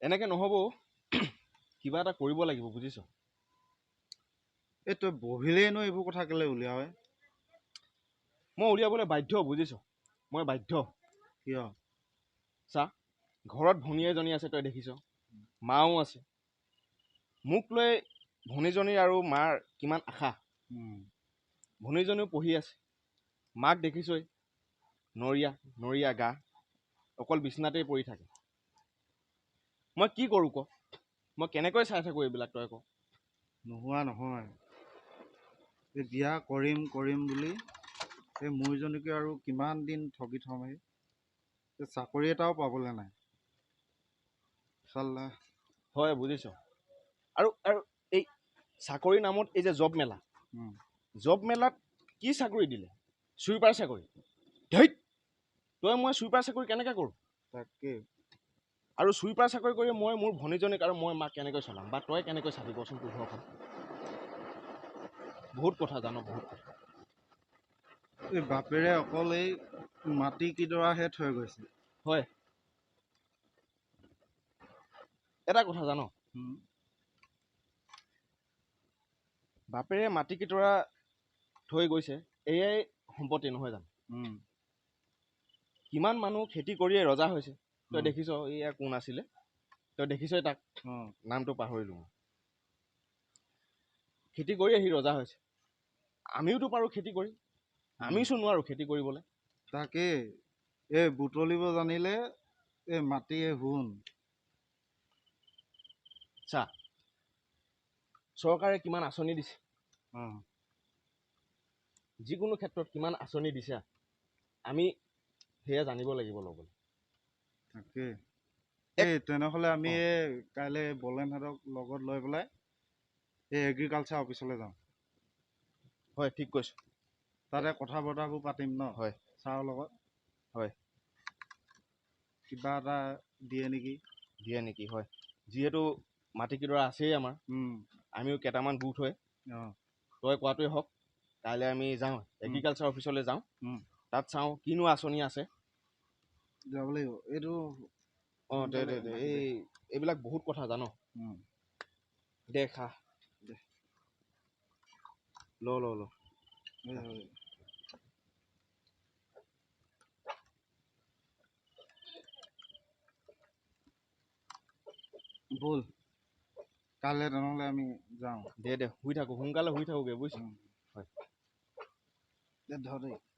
এনেকে নহ'ব কিবা এটা কৰিব লাগিব বুজিছ এই তই বহিলেইনো এইবোৰ কথা কেলে উলিয়াৱে মই উলিয়াবলৈ বাধ্য বুজিছ মই বাধ্য কিয় চা ঘৰত ভনী এজনী আছে তই দেখিছ মাও আছে মোক লৈ ভনীজনীৰ আৰু মাৰ কিমান আশা ভনীজনীও পঢ়ি আছে মাক দেখিছই নৰীয়া গা অকল বিচনাতেই পৰি থাকে মই কি কৰোঁ ক মই কেনেকৈ চাই থাকোঁ এইবিলাক তই ক নোহোৱা নহয় এই বিয়া কৰিম বুলি এই মোৰজনীকে আৰু কিমান দিন ঠগি থম এই চাকৰি এটাও পাবলৈ নাই চাল্লা হয় বুজিছ আৰু এই চাকৰি নামত এই যে জব মেলাত কি চাকৰি দিলে চুইপাৰ চাকৰি ধেইত তই মই চুইপাৰ চাকৰি কেনেকৈ কৰোঁ তাকে আৰু চুইপাৰ চাকৰি কৰি মই মোৰ ভনীজনীক আৰু মই মাক কেনেকৈ চলাম বা তই কেনেকৈ চাবি কচোন তোৰ ঘৰখন বহুত কথা জানো বহুত কথা এই বাপেৰে অকল এই মাটি কিডৰাহে থৈ গৈছে হয় এটা কথা জানো বাপেৰে মাটি কিডৰা থৈ গৈছে এয়াই সম্পত্তি নহয় জানো কিমান মানুহ খেতি কৰিয়ে ৰজা হৈছে তই দেখিছ এয়া কোন আছিলে তই দেখিছই তাক নামটো পাহৰিলোঁ খেতি কৰি আহি ৰজা হৈছে আমিওতো পাৰোঁ খেতি কৰি আমিওচোন নোৱাৰোঁ খেতি কৰিবলৈ তাকে এই বুটলিব জানিলে এই মাটিয়ে হুন চা চৰকাৰে কিমান আঁচনি দিছে যিকোনো ক্ষেত্ৰত কিমান আঁচনি দিছে আমি সেয়া জানিব লাগিব ল'বলৈ তাকে এই তেনেহ'লে আমি কাইলৈ বলেনহঁতক লগত লৈ পেলাই এই এগ্ৰিকালচাৰ অফিচলৈ যাওঁ হয় ঠিক কৈছোঁ তাতে কথা বতৰাবোৰ পাতিম ন হয় ছাৰৰ লগত হয় কিবা এটা দিয়ে নেকি হয় যিহেতু মাটি কিডৰা আছেই আমাৰ আমিও কেইটামান গোট হয় তই কোৱাটোৱে হওক কাইলৈ আমি যাওঁ এগ্ৰিকালচাৰ অফিচলৈ যাওঁ তাত চাওঁ কিনো আঁচনি আছে যাব লাগিব এইটো এইবিলাক বহুত কথা জানো দে খা দে ল ব'ল কাইলৈ তেনেহ'লে আমি যাওঁ দে শুই থাকোঁ সোনকালে শুই থাকোঁগৈ বুজিছ ধৰ দেই